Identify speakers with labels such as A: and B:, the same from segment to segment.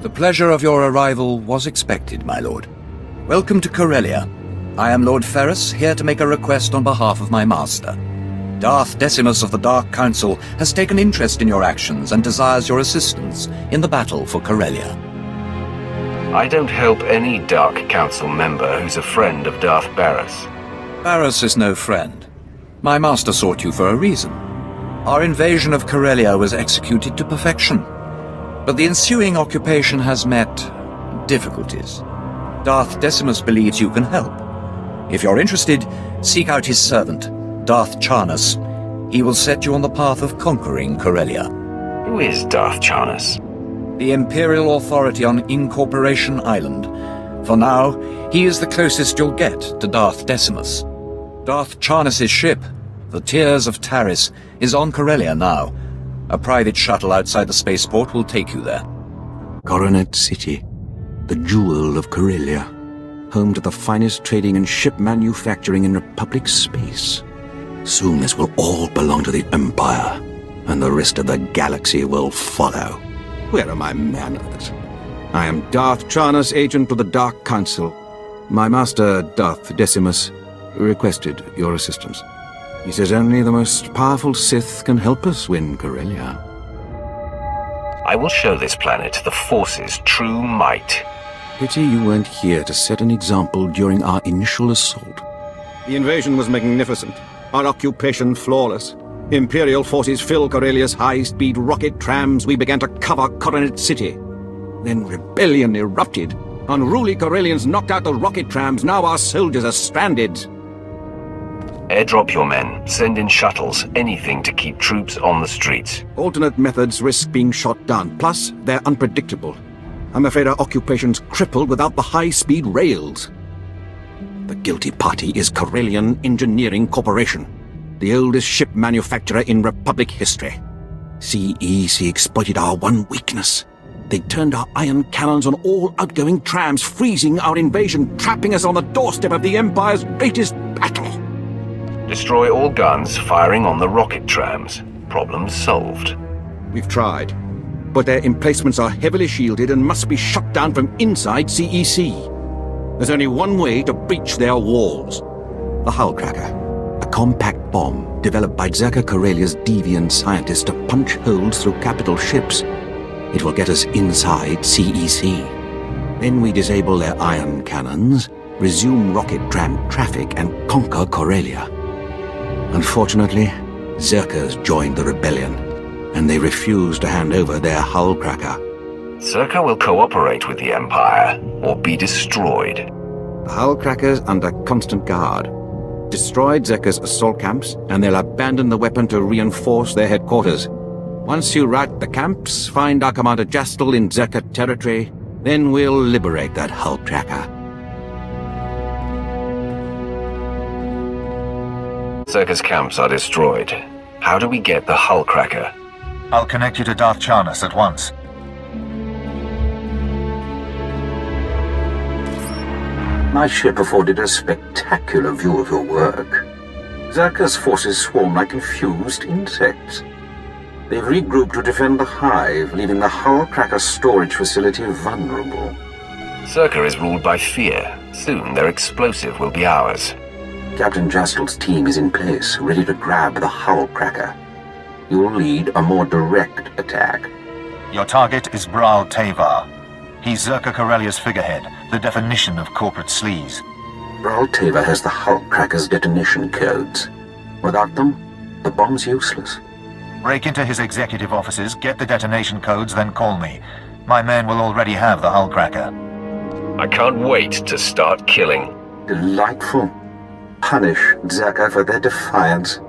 A: The pleasure of your arrival was expected, my lord. Welcome to Corellia. I am Lord Ferrus, here to make a request on behalf of my master. Darth Decimus of the Dark Council has taken interest in your actions and desires your assistance in the battle for Corellia.
B: I don't help any Dark Council member who's a friend of Darth Barris.
A: Barris is no friend. My master sought you for a reason. Our invasion of Corellia was executed to perfection, but the ensuing occupation has met difficulties. Darth Decimus believes you can help. If you're interested, seek out his servant, Darth Charnus. He will set you on the path of conquering Corellia.
B: Who is Darth Charnus?
A: The Imperial Authority on Incorporation Island. For now, he is the closest you'll get to Darth Decimus. Darth Charnus' ship, the Tears of Taris, is on Corellia now. A private shuttle outside the spaceport will take you there.
C: Coronet City, the jewel of Corellia, home to the finest trading and ship manufacturing in Republic space. Soon this will all belong to the Empire, and the rest of the galaxy will follow. Where are my manners? I am Darth Charnus, agent of the Dark Council. My master, Darth Decimus, requested your assistance. He says only the most powerful Sith can help us win Corellia.
B: I will show this planet the Force's true might.
C: Pity you weren't here to set an example during our initial assault. The invasion was magnificent. Our occupation flawless. Imperial forces fill Corellia's high-speed rocket trams. We began to cover Coronet City. Then rebellion erupted. Unruly Corellians knocked out the rocket trams. Now our soldiers are stranded.
B: Airdrop your men. Send in shuttles. Anything to keep troops on the streets.
C: Alternate methods risk being shot down. Plus, they're unpredictable. I'm afraid our occupation's crippled without the high-speed rails. The guilty party is Corellian Engineering Corporation, the oldest ship manufacturer in Republic history. CEC exploited our one weakness. They turned our ion cannons on all outgoing trams, freezing our invasion, trapping us on the doorstep of the Empire's greatest battle.
B: Destroy all guns firing on the rocket trams. Problem solved.
C: We've tried, but their emplacements are heavily shielded and must be shut down from inside CEC. There's only one way to breach their walls. The Hull Cracker, a compact bomb developed by Zerka Corellia's deviant scientists to punch holes through capital ships. It will get us inside CEC. Then we disable their ion cannons, resume rocket tram traffic, and conquer Corellia. Unfortunately, Zerkers joined the rebellion, and they refuse to hand over their Hull Cracker.
B: Zerka will cooperate with the Empire, or be destroyed.
C: The Hull Cracker's under constant guard. Destroy Zerka's assault camps, and they'll abandon the weapon to reinforce their headquarters. Once you rout the camps, find our Commander Jastel in Zerka territory, then we'll liberate that Hull Cracker.
B: Zerka's camps are destroyed. How do we get the Hull Cracker?
D: I'll connect you to Darth Charnus at once.
E: My ship afforded a spectacular view of your work. Zerka's forces swarm like confused insects. They've regrouped to defend the hive, leaving the Hull Cracker storage facility vulnerable.
B: Zerka is ruled by fear. Soon their explosive will be ours.
E: Captain Jastel's team is in place, ready to grab the Hull Cracker. You will lead a more direct attack.
D: Your target is Bral Tavar. He's Zerka Corellia's figurehead, the definition of corporate sleaze.
E: Bral Tavar has the Hull Cracker's detonation codes. Without them, the bomb's useless.
D: Break into his executive offices, get the detonation codes, then call me. My men will already have the Hull Cracker.
B: I can't wait to start killing.
E: Delightful. Punish Zerka for their defiance.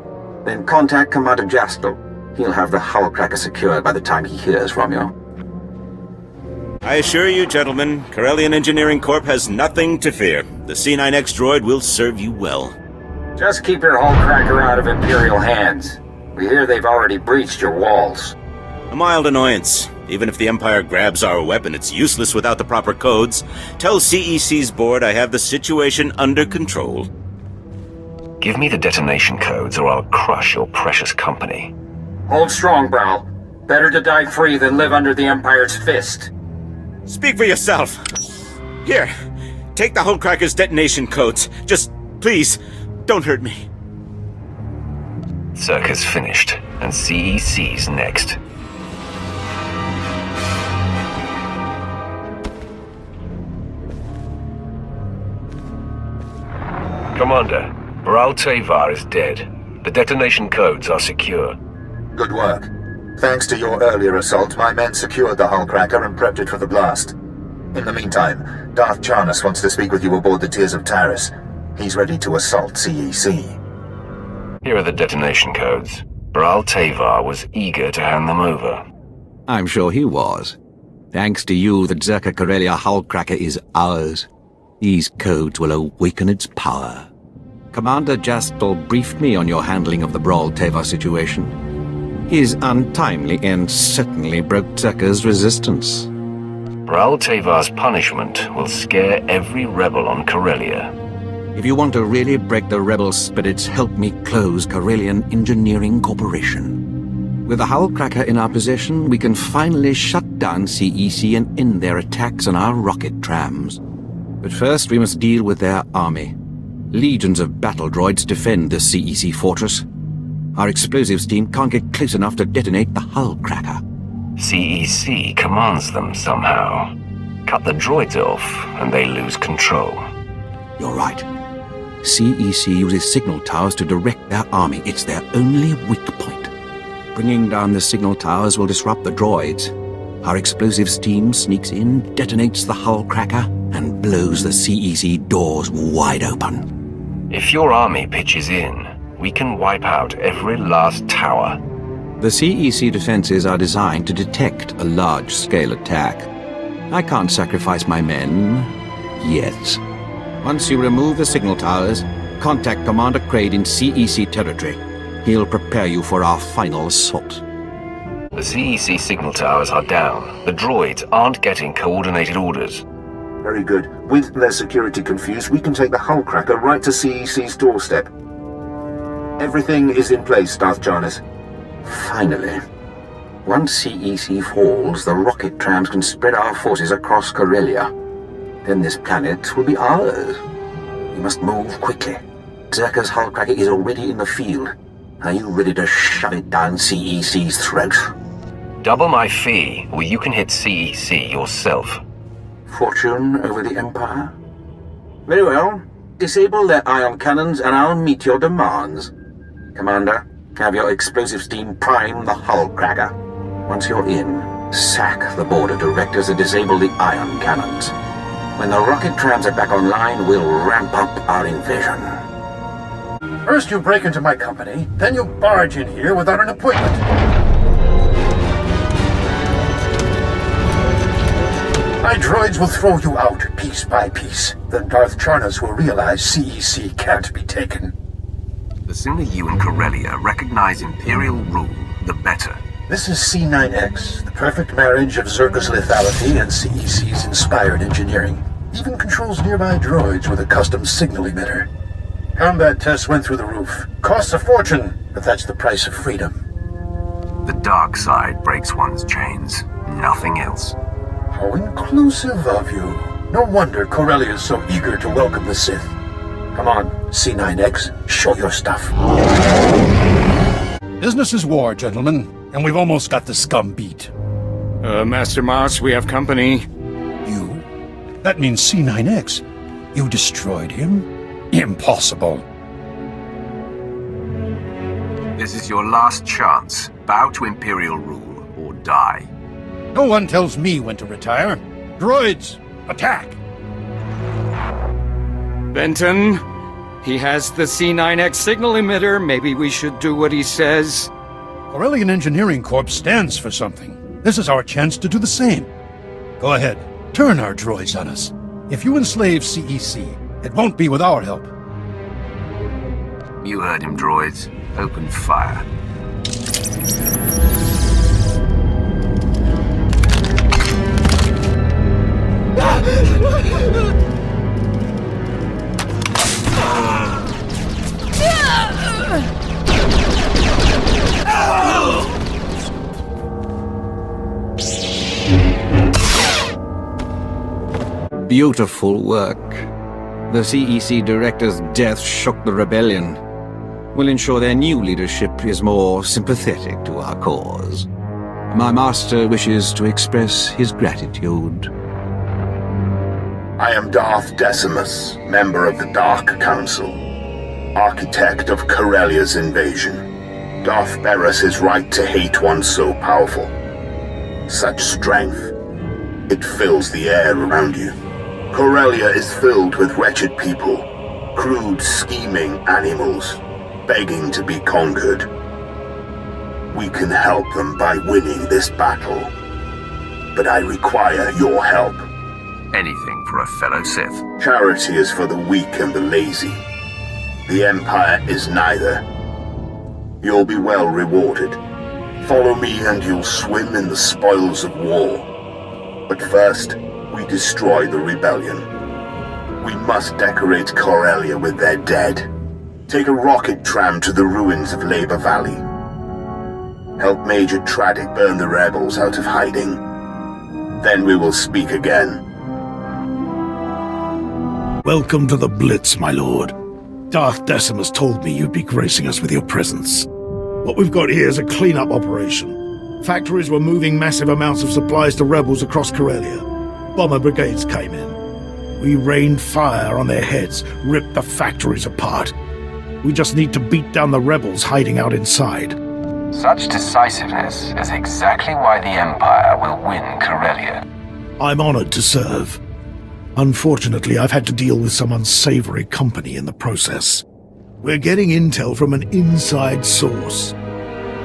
E: Then contact Commander Jastel. He'll have the Hull Cracker secured by the time he hears from you.
F: I assure you, gentlemen, Corellian Engineering Corp has nothing to fear. The C9X droid will serve you well.
G: Just keep your Hull Cracker out of Imperial hands. We hear they've already breached your walls.
F: A mild annoyance. Even if the Empire grabs our weapon, it's useless without the proper codes. Tell CEC's board I have the situation under control.
B: Give me the detonation codes or I'll crush your precious company.
G: Hold strong, Bral. Better to die free than live under the Empire's fist.
F: Speak for yourself. Here, take the Hullcracker's detonation codes. Just, please, don't hurt me.
B: Circus finished, and CEC's next. Commander, Baral Tevar is dead. The detonation codes are secure.
D: Good work. Thanks to your earlier assault, my men secured the Hullcracker and prepped it for the blast. In the meantime, Darth Charnas wants to speak with you aboard the Tears of Taris. He's ready to assault CEC.
B: Here are the detonation codes. Baral Tevar was eager to hand them over.
C: I'm sure he was. Thanks to you, the Zerka Corellia Hullcracker is ours. These codes will awaken its power. Commander Jastel briefed me on your handling of the Baral Tevar situation. His untimely end certainly broke Zerka's resistance.
B: Baral Tevar's punishment will scare every rebel on Corellia.
C: If you want to really break the rebel spirits, help me close Corellian Engineering Corporation. With the Hullcracker in our possession, we can finally shut down CEC and end their attacks on our rocket trams. But first, we must deal with their army. Legions of battle droids defend the CEC fortress. Our explosives team can't get close enough to detonate the Hullcracker.
B: CEC commands them somehow. Cut the droids off, and they lose control.
C: You're right. CEC uses signal towers to direct their army. It's their only weak point. Bringing down the signal towers will disrupt the droids. Our explosives team sneaks in, detonates the Hullcracker, and blows the CEC doors wide open.
B: If your army pitches in, we can wipe out every last tower.
C: The CEC defenses are designed to detect a large-scale attack. I can't sacrifice my men yet. Once you remove the signal towers, contact Commander Kraid in CEC territory. He'll prepare you for our final assault.
B: The CEC signal towers are down. The droids aren't getting coordinated orders.
E: Very good. With their security confused, we can take the Hullcracker right to CEC's doorstep. Everything is in place, Darth Charnas. Finally. Once CEC falls, the rocket trams can spread our forces across Corellia. Then this planet will be ours. We must move quickly. Zerka's Hullcracker is already in the field. Are you ready to shove it down CEC's throat?
B: Double my fee, or you can hit CEC yourself.
E: Fortune over the Empire? Very well. Disable their ion cannons and I'll meet your demands. Commander, have your explosives team prime the Hullcracker. Once you're in, sack the board of directors and disable the ion cannons. When the rocket trams are back online, we'll ramp up our invasion.
H: First you break into my company, then you barge in here without an appointment. My droids will throw you out piece by piece. Then Darth Charnas will realize CEC can't be taken.
B: The sooner you and Corellia recognize Imperial rule, the better.
H: This is C9X, the perfect marriage of Zerka's lethality and CEC's inspired engineering. Even controls nearby droids with a custom signal emitter. Combat tests went through the roof. Costs a fortune, but that's the price of freedom.
B: The dark side breaks one's chains, nothing else.
H: How inclusive of you. No wonder Corellia is so eager to welcome the Sith. Come on, C9X, show your stuff.
I: Business is war, gentlemen, and we've almost got the scum beat.
J: Master Mars, we have company.
I: You? That means C9X. You destroyed him? Impossible.
B: This is your last chance. Bow to Imperial rule, or die.
I: No one tells me when to retire. Droids, attack!
J: Benton, he has the C9X signal emitter. Maybe we should do what he says.
I: Corellian Engineering Corp stands for something. This is our chance to do the same. Go ahead, turn our droids on us. If you enslave CEC, it won't be with our help.
B: You heard him, droids. Open fire.
C: Beautiful work. The CEC director's death shook the rebellion. We'll ensure their new leadership is more sympathetic to our cause. My master wishes to express his gratitude.
D: I am Darth Decimus, member of the Dark Council, architect of Corellia's invasion. Darth bears his right to hate one so powerful. Such strength, it fills the air around you. Corellia is filled with wretched people, crude, scheming animals, begging to be conquered. We can help them by winning this battle, but I require your help.
B: Anything for a fellow Sith.
D: Charity is for the weak and the lazy. The Empire is neither. You'll be well rewarded. Follow me and you'll swim in the spoils of war. But first, we destroy the rebellion. We must decorate Corellia with their dead. Take a rocket tram to the ruins of Labor Valley. Help Major Tradic burn the rebels out of hiding. Then we will speak again.
I: Welcome to the Blitz, my lord. Darth Decimus told me you'd be gracing us with your presence. What we've got here is a clean-up operation. Factories were moving massive amounts of supplies to rebels across Corellia. Bomber brigades came in. We rained fire on their heads, ripped the factories apart. We just need to beat down the rebels hiding out inside.
B: Such decisiveness is exactly why the Empire will win Corellia.
I: I'm honored to serve. Unfortunately, I've had to deal with some unsavory company in the process. We're getting intel from an inside source.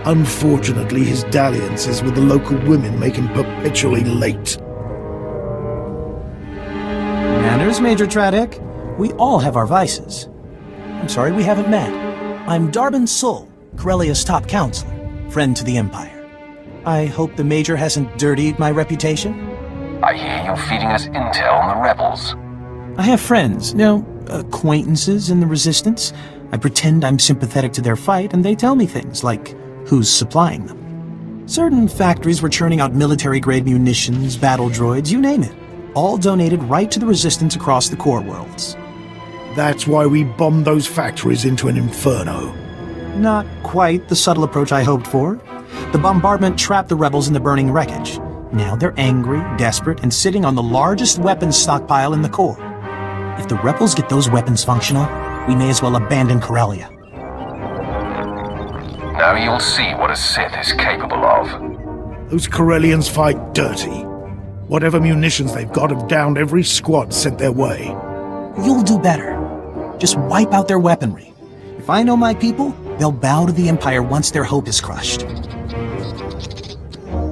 I: Unfortunately, his dalliances with the local women make him perpetually late.
K: Manners, Major Tradic. We all have our vices. I'm sorry we haven't met. I'm Darbin Sul, Corellia's top counselor, friend to the Empire. I hope the Major hasn't dirtied my reputation.
B: I hear you're feeding us intel on the rebels.
K: I have friends, acquaintances in the Resistance. I pretend I'm sympathetic to their fight, and they tell me things like who's supplying them. Certain factories were churning out military-grade munitions, battle droids, you name it. All donated right to the Resistance across the core worlds.
I: That's why we bombed those factories into an inferno.
K: Not quite the subtle approach I hoped for. The bombardment trapped the rebels in the burning wreckage. Now they're angry, desperate, and sitting on the largest weapons stockpile in the core. If the rebels get those weapons functional, we may as well abandon Corellia.
B: Now you'll see what a Sith is capable of.
I: Those Corellians fight dirty. Whatever munitions they've got have downed every squad sent their way.
K: You'll do better. Just wipe out their weaponry. If I know my people, they'll bow to the Empire once their hope is crushed.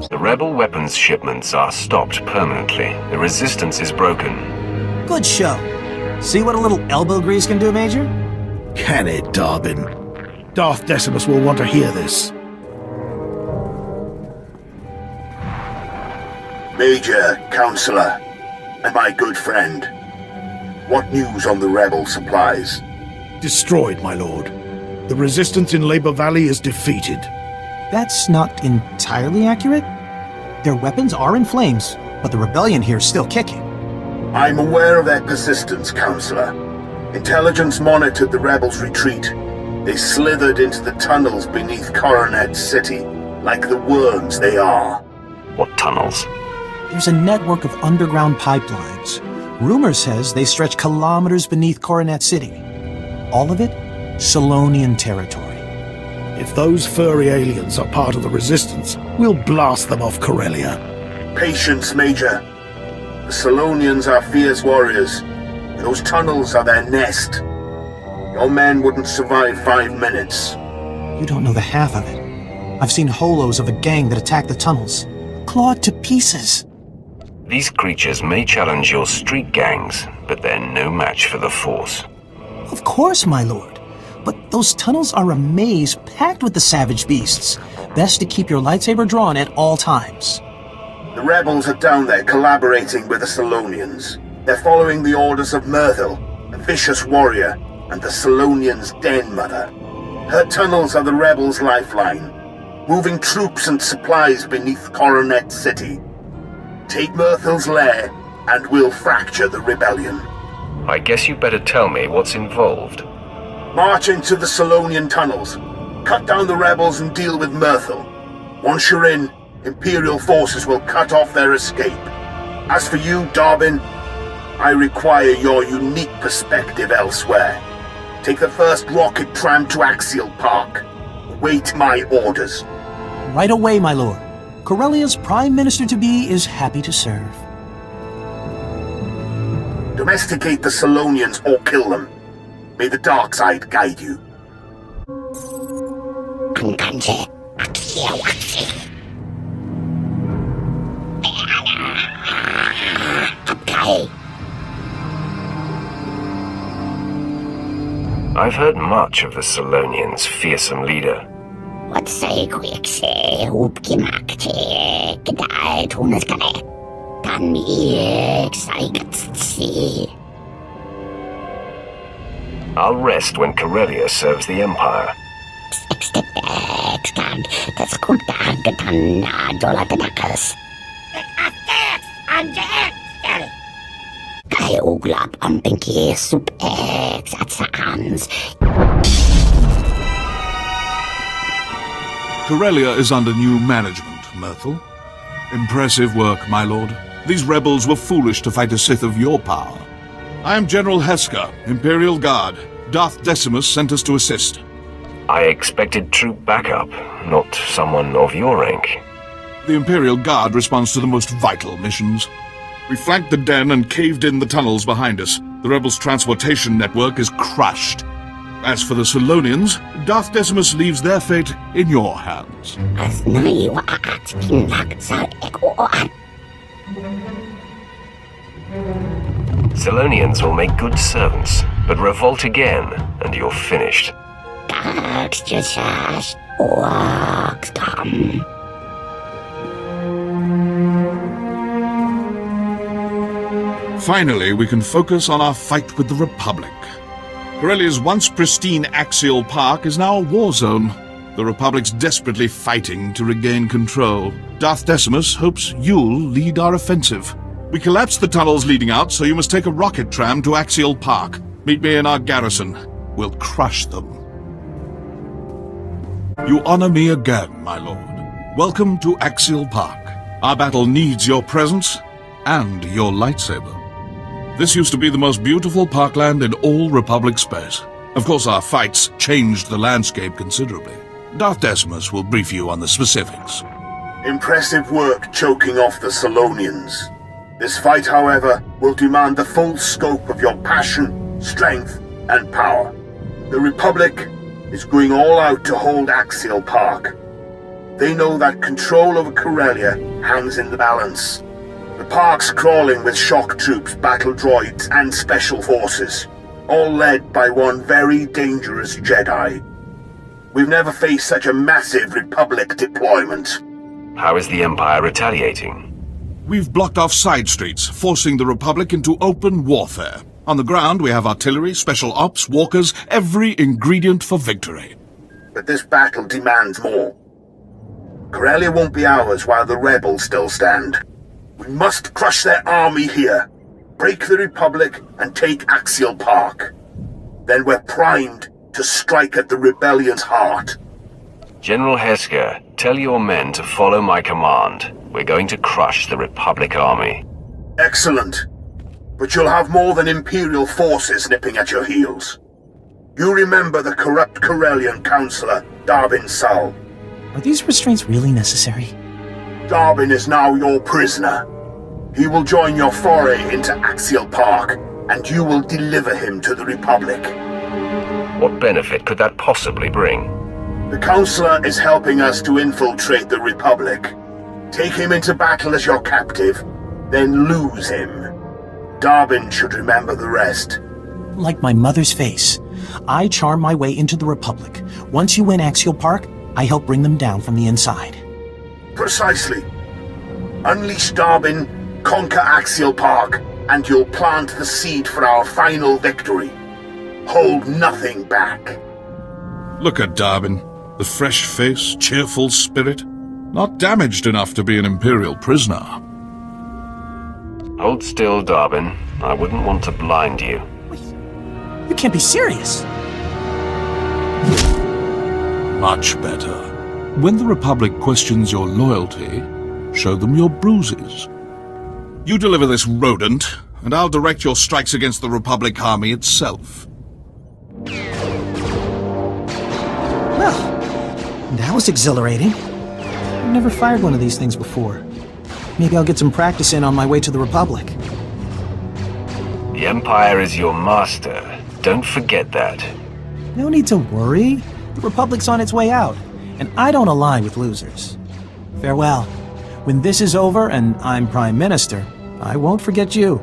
B: The rebel weapons shipments are stopped permanently. The resistance is broken.
K: Good show. See what a little elbow grease can do, Major?
I: Can it, Darbin? Darth Decimus will want to hear this.
D: Major, Counselor, and my good friend. What news on the rebel supplies?
I: Destroyed, my lord. The resistance in Labor Valley is defeated.
K: That's not entirely accurate. Their weapons are in flames, but the rebellion here's still kicking.
D: I'm aware of their persistence, Counselor. Intelligence monitored the rebels' retreat. They slithered into the tunnels beneath Coronet City, like the worms they are.
B: What tunnels?
K: There's a network of underground pipelines. Rumor says they stretch kilometers beneath Coronet City. All of it, Solonian territory.
I: If those furry aliens are part of the Resistance, we'll blast them off Corellia.
D: Patience, Major. The Solonians are fierce warriors. Those tunnels are their nest. Your men wouldn't survive 5 minutes.
K: You don't know the half of it. I've seen holos of a gang that attacked the tunnels. Clawed to pieces.
B: These creatures may challenge your street gangs, but they're no match for the Force.
K: Of course, my lord. But those tunnels are a maze packed with the savage beasts. Best to keep your lightsaber drawn at all times.
D: The rebels are down there collaborating with the Solonians. They're following the orders of Myrthil, a vicious warrior, and the Solonians' den mother. Her tunnels are the rebels' lifeline, moving troops and supplies beneath Coronet City. Take Myrthil's lair, and we'll fracture the rebellion.
B: I guess you better tell me what's involved.
D: March into the Solonian tunnels. Cut down the rebels and deal with Myrtle. Once you're in, Imperial forces will cut off their escape. As for you, Darwin, I require your unique perspective elsewhere. Take the first rocket tram to Axial Park. Wait my orders.
K: Right away, my lord. Corellia's Prime Minister-to-be is happy to serve.
D: Domesticate the Solonians or kill them. May the dark side guide you.
B: I've heard much of the Solonians' fearsome leader.
L: What say quick say hoop gimakte gedai tunes kane. Kan see.
B: I'll rest when Corellia serves the Empire.
L: Das gut getan, Dolatakas. Kai uglap am pinky soup eggs at Saans.
I: Corellia is under new management, Myrtle. Impressive work, my lord. These rebels were foolish to fight a Sith of your power. I am General Heska, Imperial Guard. Darth Decimus sent us to assist.
B: I expected troop backup, not someone of your rank.
I: The Imperial Guard responds to the most vital missions. We flanked the den and caved in the tunnels behind us. The rebels' transportation network is crushed. As for the Solonians, Darth Decimus leaves their fate in your hands.
B: Solonians will make good servants, but revolt again, and you're finished.
I: Finally, we can focus on our fight with the Republic. Corellia's once pristine Axial Park is now a war zone. The Republic's desperately fighting to regain control. Darth Decimus hopes you'll lead our offensive. We collapsed the tunnels leading out, so you must take a rocket tram to Axial Park. Meet me in our garrison. We'll crush them. You honor me again, my lord. Welcome to Axial Park. Our battle needs your presence and your lightsaber. This used to be the most beautiful parkland in all Republic space. Of course, our fights changed the landscape considerably. Darth Decimus will brief you on the specifics.
D: Impressive work choking off the Solonians. This fight, however, will demand the full scope of your passion, strength, and power. The Republic is going all out to hold Axial Park. They know that control over Corellia hangs in the balance. The park's crawling with shock troops, battle droids, and special forces, all led by one very dangerous Jedi. We've never faced such a massive Republic deployment.
B: How is the Empire retaliating?
I: We've blocked off side streets, forcing the Republic into open warfare. On the ground, we have artillery, special ops, walkers, every ingredient for victory.
D: But this battle demands more. Corellia won't be ours while the rebels still stand. We must crush their army here, break the Republic, and take Axial Park. Then we're primed to strike at the rebellion's heart.
B: General Heska, tell your men to follow my command. We're going to crush the Republic army.
D: Excellent. But you'll have more than Imperial forces nipping at your heels. You remember the corrupt Corellian counselor, Darwin Sal.
K: Are these restraints really necessary?
D: Darwin is now your prisoner. He will join your foray into Axial Park, and you will deliver him to the Republic.
B: What benefit could that possibly bring?
D: The Counselor is helping us to infiltrate the Republic. Take him into battle as your captive, then lose him. Darwin should remember the rest.
K: Like my mother's face. I charm my way into the Republic. Once you win Axial Park, I help bring them down from the inside.
D: Precisely. Unleash Darwin, conquer Axial Park, and you'll plant the seed for our final victory. Hold nothing back.
I: Look at Darwin. The fresh face, cheerful spirit. Not damaged enough to be an Imperial prisoner.
B: Hold still, Darwin. I wouldn't want to blind you.
K: You can't be serious.
M: Much better. When the Republic questions your loyalty, show them your bruises. You deliver this rodent, and I'll direct your strikes against the Republic Army itself.
K: Well, that was exhilarating. I've never fired one of these things before. Maybe I'll get some practice in on my way to the Republic.
B: The Empire is your master. Don't forget that.
K: No need to worry. The Republic's on its way out, and I don't align with losers. Farewell. When this is over and I'm Prime Minister, I won't forget you.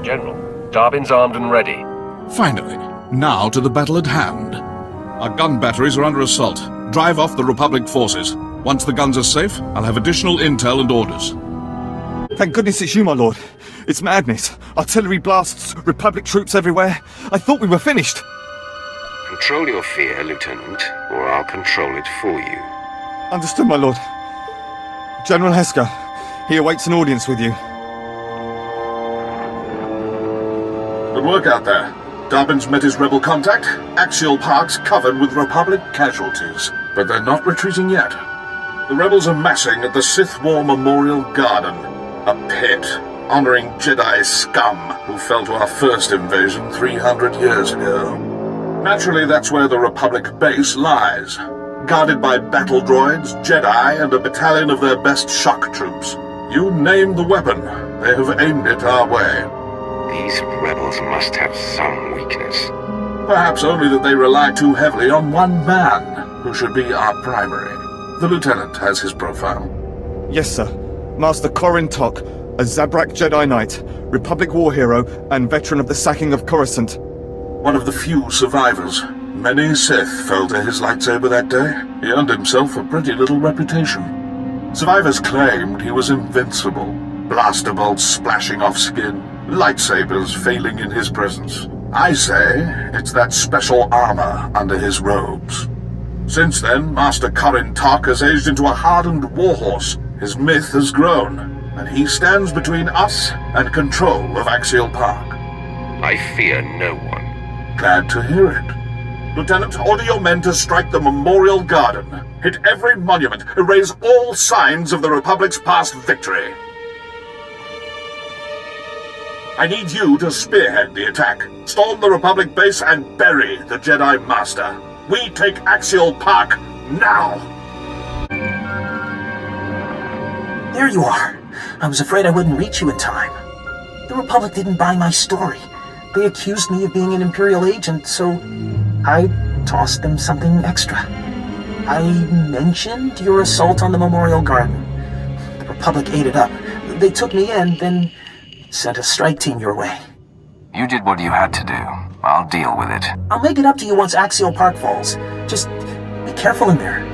B: General, Darwin's armed and ready.
M: Finally, now to the battle at hand. Our gun batteries are under assault. Drive off the Republic forces. Once the guns are safe, I'll have additional intel and orders.
N: Thank goodness it's you, my lord. It's madness. Artillery blasts, Republic troops everywhere. I thought we were finished.
B: Control your fear, Lieutenant, or I'll control it for you.
N: Understood, my lord. General Hesker, he awaits an audience with you.
H: Good work out there. Darwin's met his rebel contact. Axial Park's covered with Republic casualties, but they're not retreating yet. The rebels are massing at the Sith War Memorial Garden, a pit honoring Jedi scum who fell to our first invasion 300 years ago. Naturally, that's where the Republic base lies, guarded by battle droids, Jedi, and a battalion of their best shock troops. You name the weapon, they have aimed it our way.
B: These rebels must have some weakness.
H: Perhaps only that they rely too heavily on one man, who should be our primary. The lieutenant has his profile.
N: Yes, sir. Master Corin Tok, a Zabrak Jedi Knight, Republic war hero, and veteran of the sacking of Coruscant.
H: One of the few survivors. Many Sith fell to his lightsaber that day. He earned himself a pretty little reputation. Survivors claimed he was invincible. Blaster bolts splashing off skin, lightsabers failing in his presence. I say it's that special armor under his robes. Since then, Master Corin Tok has aged into a hardened warhorse. His myth has grown, and he stands between us and control of Axial Park.
B: I fear no one.
H: Glad to hear it. Lieutenant, order your men to strike the Memorial Garden. Hit every monument. Erase all signs of the Republic's past victory. I need you to spearhead the attack. Storm the Republic base and bury the Jedi Master. We take Axial Park now!
K: There you are. I was afraid I wouldn't reach you in time. The Republic didn't buy my story. They accused me of being an Imperial agent, so I tossed them something extra. I mentioned your assault on the Memorial Garden. The Republic ate it up. They took me in, then sent a strike team your way.
B: You did what you had to do. I'll deal with it.
K: I'll make it up to you once Axial Park falls. Just be careful in there.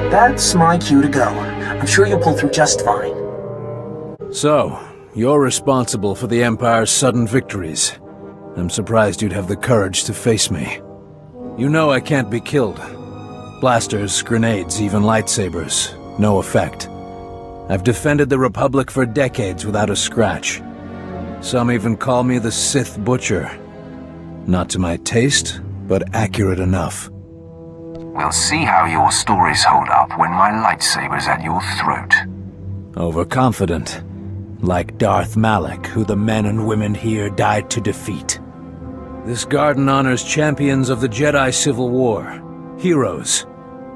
K: That's my cue to go. I'm sure you'll pull through just fine.
O: So, you're responsible for the Empire's sudden victories. I'm surprised you'd have the courage to face me. You know I can't be killed. Blasters, grenades, even lightsabers. No effect. I've defended the Republic for decades without a scratch. Some even call me the Sith Butcher. Not to my taste, but accurate enough.
B: We'll see how your stories hold up when my lightsaber's at your throat.
O: Overconfident. Like Darth Malak, who the men and women here died to defeat. This garden honors champions of the Jedi Civil War. Heroes.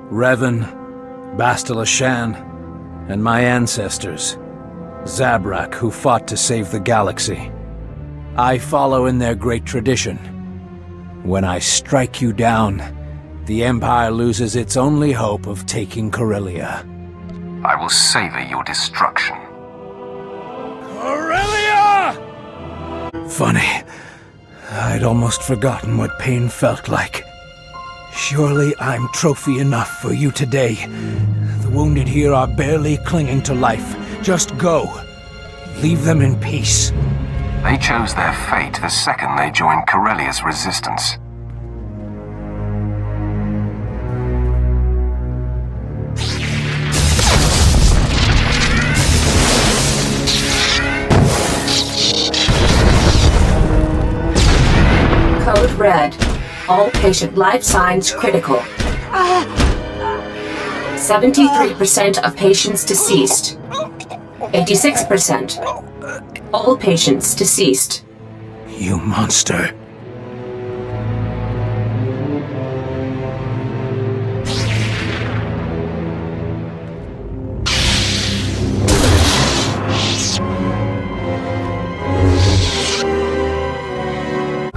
O: Revan, Bastila Shan, and my ancestors. Zabrak, who fought to save the galaxy. I follow in their great tradition. When I strike you down, the Empire loses its only hope of taking Corellia.
B: I will savor your destruction.
O: Corellia! Funny. I'd almost forgotten what pain felt like. Surely I'm trophy enough for you today. The wounded here are barely clinging to life. Just go. Leave them in peace.
B: They chose their fate the second they joined Corellia's resistance.
P: Red. All patient life signs critical. 73% of patients deceased. 86%. All patients deceased.
O: You monster.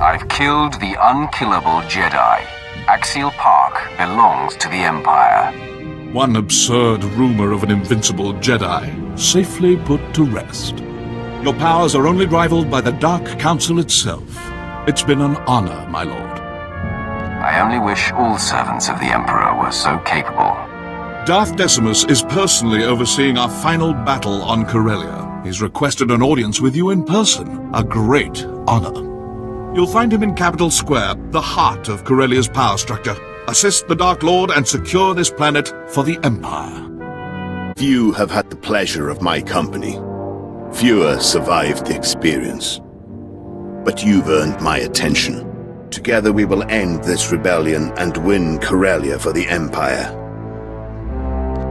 B: I've killed the unkillable Jedi. Axial Park belongs to the Empire.
M: One absurd rumor of an invincible Jedi safely put to rest. Your powers are only rivaled by the Dark Council itself. It's been an honor, my lord.
B: I only wish all servants of the Emperor were so capable.
M: Darth Decimus is personally overseeing our final battle on Corellia. He's requested an audience with you in person. A great honor. You'll find him in Capital Square, the heart of Corellia's power structure. Assist the Dark Lord and secure this planet for the Empire.
Q: Few have had the pleasure of my company. Fewer survived the experience. But you've earned my attention. Together we will end this rebellion and win Corellia for the Empire.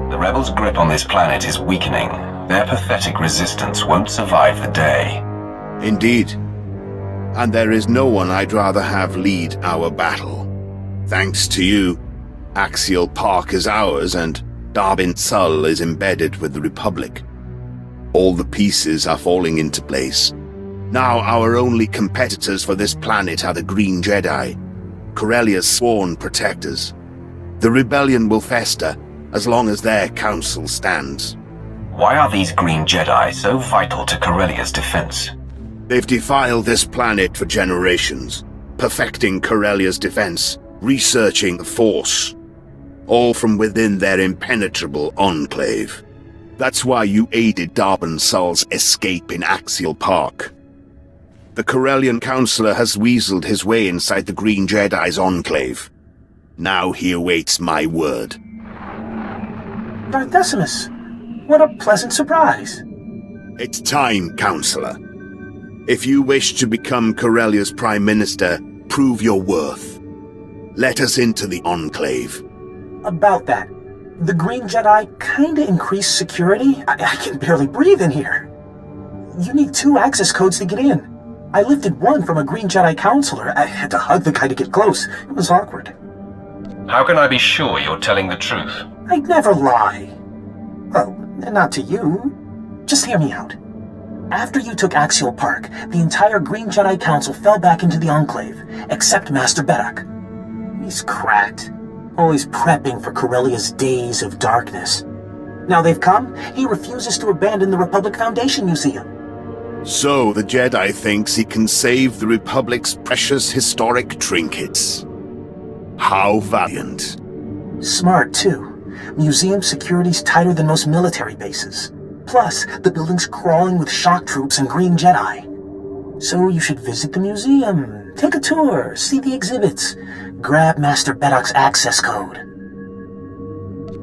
B: The rebels' grip on this planet is weakening. Their pathetic resistance won't survive the day.
Q: Indeed. And there is no one I'd rather have lead our battle. Thanks to you, Axial Park is ours and Darbin Sul is embedded with the Republic. All the pieces are falling into place. Now our only competitors for this planet are the Green Jedi, Corellia's sworn protectors. The rebellion will fester as long as their council stands.
B: Why are these Green Jedi so vital to Corellia's defense?
Q: They've defiled this planet for generations, perfecting Corellia's defense, researching the Force, all from within their impenetrable enclave. That's why you aided Darbin Sul's escape in Axial Park. The Corellian Councillor has weaseled his way inside the Green Jedi's enclave. Now he awaits my word.
R: Darth Decimus, what a pleasant surprise.
Q: It's time, Councillor. If you wish to become Corellia's Prime Minister, prove your worth. Let us into the Enclave.
R: About that, the Green Jedi kinda increased security. I can barely breathe in here. You need 2 access codes to get in. I lifted one from a Green Jedi counselor. I had to hug the guy to get close. It was awkward.
B: How can I be sure you're telling the truth?
R: I'd never lie. Well, not to you. Just hear me out. After you took Axial Park, the entire Green Jedi Council fell back into the Enclave, except Master Beddock. He's cracked, always prepping for Corellia's days of darkness. Now they've come, he refuses to abandon the Republic Foundation Museum.
Q: So the Jedi thinks he can save the Republic's precious historic trinkets. How valiant.
R: Smart, too. Museum security's tighter than most military bases. Plus, the building's crawling with shock troops and Green Jedi. So you should visit the museum, take a tour, see the exhibits, grab Master Beddock's access code.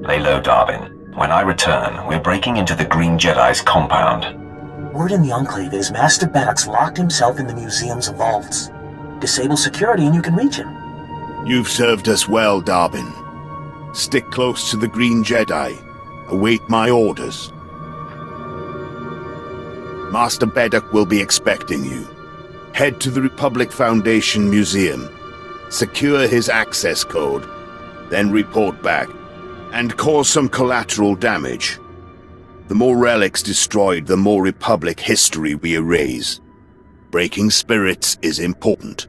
B: Lay low, Darbin. When I return, we're breaking into the Green Jedi's compound.
R: Word in the Enclave is Master Beddock's locked himself in the museum's vaults. Disable security and you can reach him.
Q: You've served us well, Darbin. Stick close to the Green Jedi. Await my orders. Master Beddock will be expecting you. Head to the Republic Foundation Museum. Secure his access code. Then report back. And cause some collateral damage. The more relics destroyed, the more Republic history we erase. Breaking spirits is important.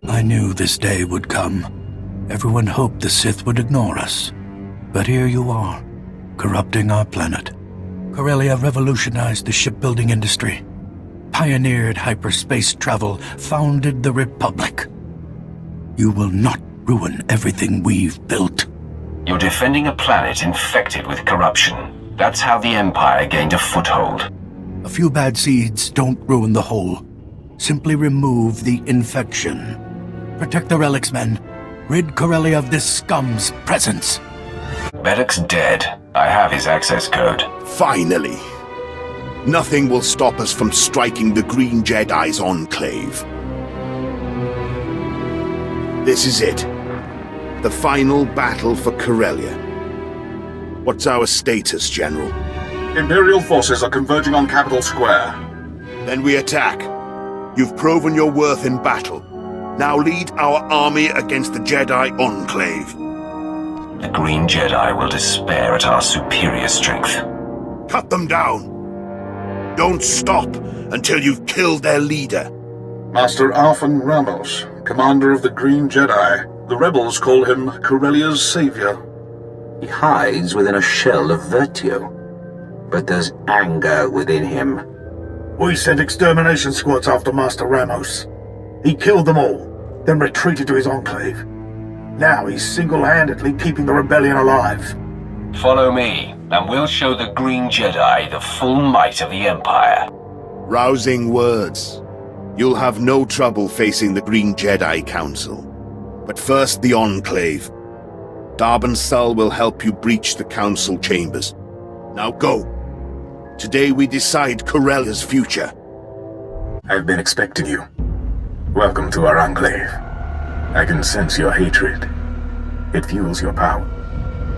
S: I knew this day would come. Everyone hoped the Sith would ignore us. But here you are, corrupting our planet. Corellia revolutionized the shipbuilding industry, pioneered hyperspace travel, founded the Republic. You will not ruin everything we've built.
B: You're defending a planet infected with corruption. That's how the Empire gained a foothold.
S: A few bad seeds don't ruin the whole. Simply remove the infection. Protect the relics, men. Rid Corellia of this scum's presence.
B: Beddock's dead. I have his access code.
Q: Finally. Nothing will stop us from striking the Green Jedi's enclave. This is it. The final battle for Corellia. What's our status, General?
H: Imperial forces are converging on Capital Square.
Q: Then we attack. You've proven your worth in battle. Now lead our army against the Jedi Enclave.
B: The Green Jedi will despair at our superior strength.
Q: Cut them down. Don't stop until you've killed their leader.
H: Master Arfan Ramos, commander of the Green Jedi. The rebels call him Corellia's savior.
E: He hides within a shell of virtue, but there's anger within him.
H: We sent extermination squads after Master Ramos. He killed them all, then retreated to his enclave. Now he's single-handedly keeping the rebellion alive.
B: Follow me, and we'll show the Green Jedi the full might of the Empire.
Q: Rousing words. You'll have no trouble facing the Green Jedi Council. But first the Enclave. Darben Sul will help you breach the Council chambers. Now go. Today we decide Corellia's future.
H: I've been expecting you. Welcome to our Enclave. I can sense your hatred. It fuels your power.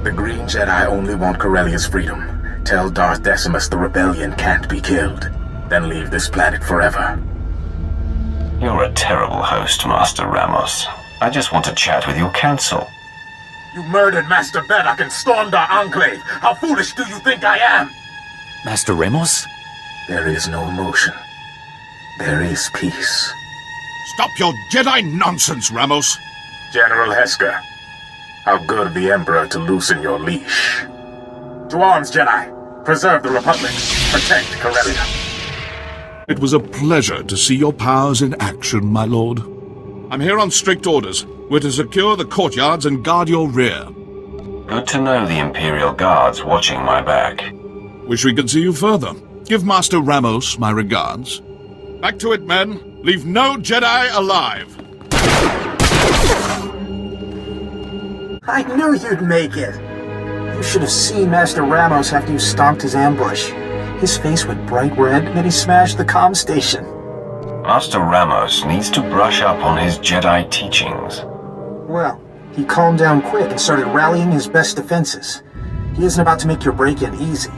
H: The Green Jedi only want Corellia's freedom. Tell Darth Decimus the rebellion can't be killed. Then leave this planet forever.
B: You're a terrible host, Master Ramos. I just want to chat with your council.
H: You murdered Master Beddock and stormed our Enclave. How foolish do you think I am?
B: Master Ramos?
H: There is no emotion. There is peace.
M: Stop your Jedi nonsense, Ramos!
H: General Hesker, how good of the Emperor to loosen your leash. To arms, Jedi! Preserve the Republic. Protect Corellia.
M: It was a pleasure to see your powers in action, my lord. I'm here on strict orders. We're to secure the courtyards and guard your rear.
B: Good to know the Imperial Guard's watching my back.
M: Wish we could see you further. Give Master Ramos my regards. Back to it, men. Leave no Jedi alive.
R: I knew you'd make it. You should have seen Master Ramos after you stomped his ambush. His face went bright red, then he smashed the comm station.
B: Master Ramos needs to brush up on his Jedi teachings.
R: Well, he calmed down quick and started rallying his best defenses. He isn't about to make your break-in easy.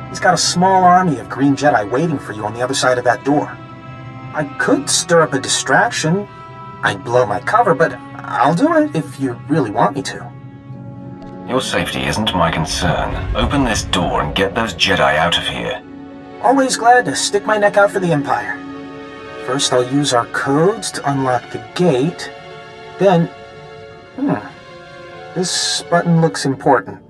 R: He's got a small army of Green Jedi waiting for you on the other side of that door. I could stir up a distraction. I'd blow my cover, but I'll do it if you really want me to.
B: Your safety isn't my concern. Open this door and get those Jedi out of here.
R: Always glad to stick my neck out for the Empire. First I'll use our codes to unlock the gate. Then... this button looks important.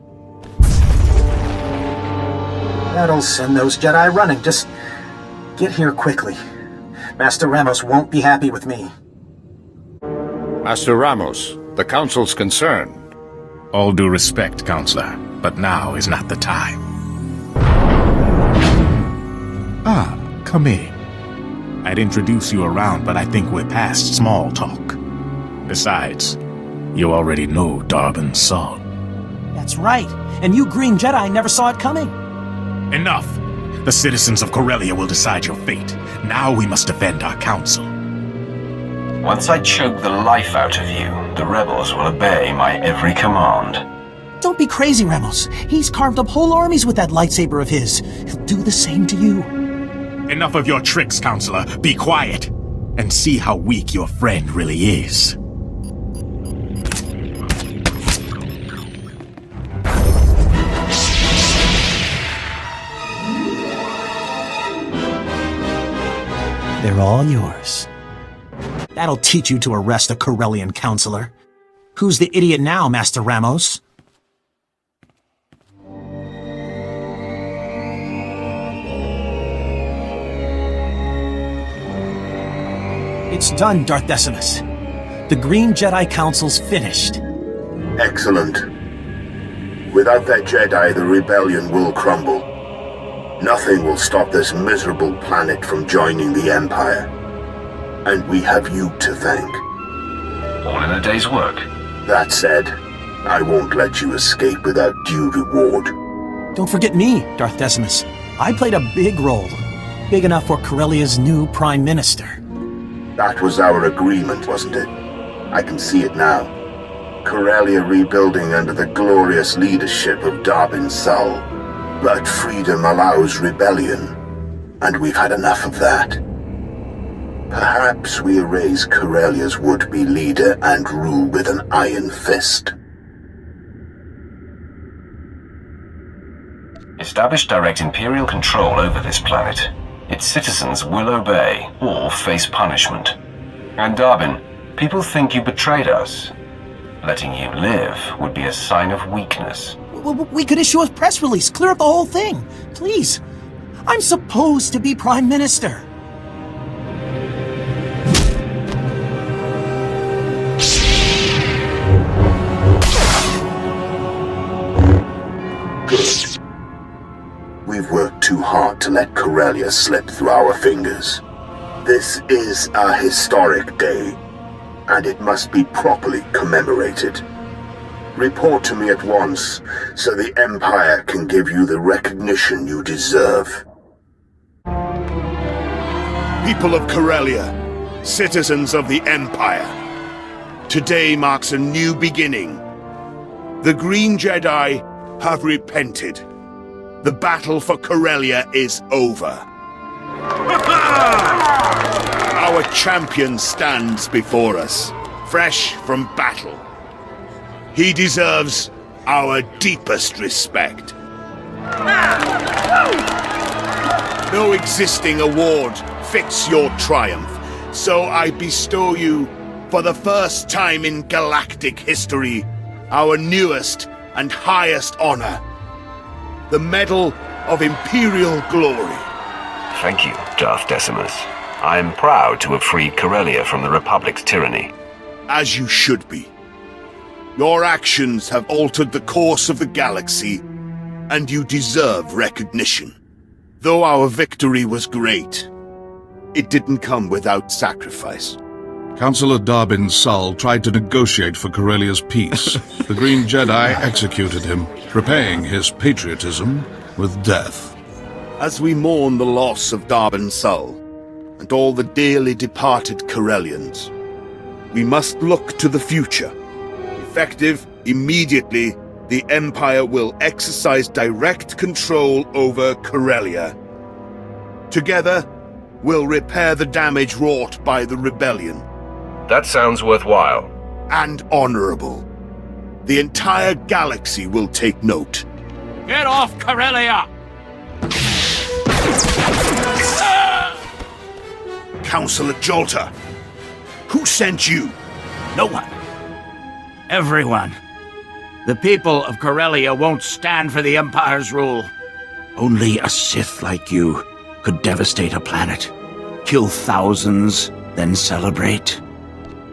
R: That'll send those Jedi running. Just get here quickly. Master Ramos won't be happy with me.
T: Master Ramos, the Council's concerned.
U: All due respect, Counselor, but now is not the time. Ah, come in. I'd introduce you around, but I think we're past small talk. Besides, you already know Darben Sul.
K: That's right, and you Green Jedi never saw it coming.
U: Enough! The citizens of Corellia will decide your fate. Now we must defend our council.
B: Once I choke the life out of you, the rebels will obey my every command.
K: Don't be crazy, Ramos. He's carved up whole armies with that lightsaber of his. He'll do the same to you.
U: Enough of your tricks, Counselor. Be quiet, and see how weak your friend really is.
K: They're all yours. That'll teach you to arrest a Corellian counselor. Who's the idiot now, Master Ramos? It's done, Darth Decimus. The Green Jedi Council's finished.
Q: Excellent. Without that Jedi, the rebellion will crumble. Nothing will stop this miserable planet from joining the Empire. And we have you to thank.
B: All in a day's work.
Q: That said, I won't let you escape without due reward.
K: Don't forget me, Darth Decimus. I played a big role. Big enough for Corellia's new Prime Minister.
Q: That was our agreement, wasn't it? I can see it now. Corellia rebuilding under the glorious leadership of Darbin Sul. But freedom allows rebellion, and we've had enough of that. Perhaps we erase Corellia's would-be leader and rule with an iron fist.
B: Establish direct Imperial control over this planet. Its citizens will obey or face punishment. And Darbin, people think you betrayed us. Letting you live would be a sign of weakness.
K: We could issue a press release, clear up the whole thing. Please. I'm supposed to be Prime Minister.
Q: Good. We've worked too hard to let Corellia slip through our fingers. This is a historic day, and it must be properly commemorated. Report to me at once, so the Empire can give you the recognition you deserve. People of Corellia, citizens of the Empire, today marks a new beginning. The Green Jedi have repented. The battle for Corellia is over. Our champion stands before us, fresh from battle. He deserves our deepest respect. No existing award fits your triumph, so I bestow you, for the first time in galactic history, our newest and highest honor, the Medal of Imperial Glory.
B: Thank you, Darth Decimus. I am proud to have freed Corellia from the Republic's tyranny.
Q: As you should be. Your actions have altered the course of the galaxy, and you deserve recognition. Though our victory was great, it didn't come without sacrifice.
M: Councillor Darbin Sul tried to negotiate for Corellia's peace. The Green Jedi executed him, repaying his patriotism with death.
Q: As we mourn the loss of Darbin Sul, and all the dearly departed Corellians, we must look to the future. Effective immediately, the Empire will exercise direct control over Corellia. Together, we'll repair the damage wrought by the rebellion.
B: That sounds worthwhile.
Q: And honorable. The entire galaxy will take note.
A: Get off Corellia!
Q: Councillor Jolter, who sent you?
A: No one. Everyone. The people of Corellia won't stand for the Empire's rule. Only a Sith like you could devastate a planet, kill thousands, then celebrate.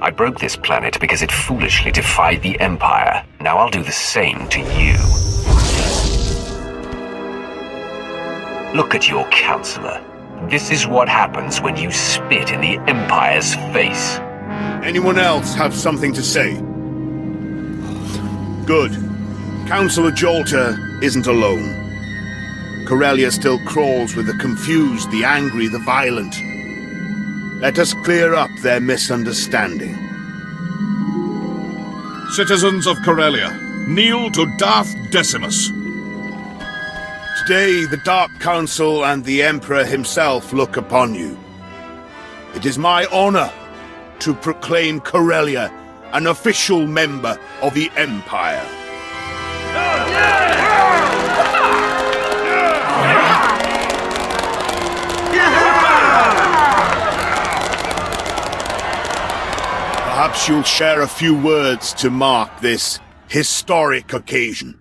B: I broke this planet because it foolishly defied the Empire. Now I'll do the same to you. Look at your counselor. This is what happens when you spit in the Empire's face.
Q: Anyone else have something to say? Good. Councillor Jolter isn't alone. Corellia still crawls with the confused, the angry, the violent. Let us clear up their misunderstanding.
M: Citizens of Corellia, kneel to Darth Decimus.
Q: Today, the Dark Council and the Emperor himself look upon you. It is my honor to proclaim Corellia an official member of the Empire. Perhaps you'll share a few words to mark this historic occasion.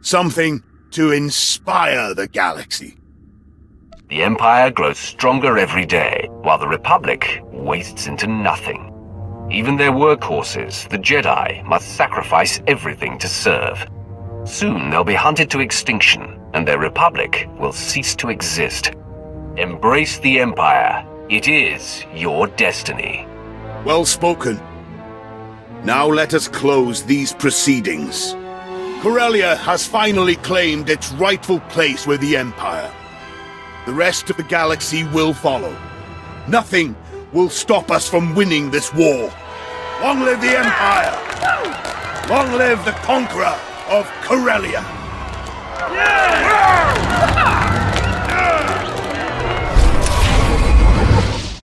Q: Something to inspire the galaxy.
B: The Empire grows stronger every day, while the Republic wastes into nothing. Even their workhorses, the Jedi, must sacrifice everything to serve. Soon they'll be hunted to extinction, and their Republic will cease to exist. Embrace the Empire. It is your destiny.
Q: Well spoken. Now let us close these proceedings. Corellia has finally claimed its rightful place with the Empire. The rest of the galaxy will follow. Nothing will stop us from winning this war.
M: Long live the Empire! Long live the conqueror of Corellia!
G: Yeah!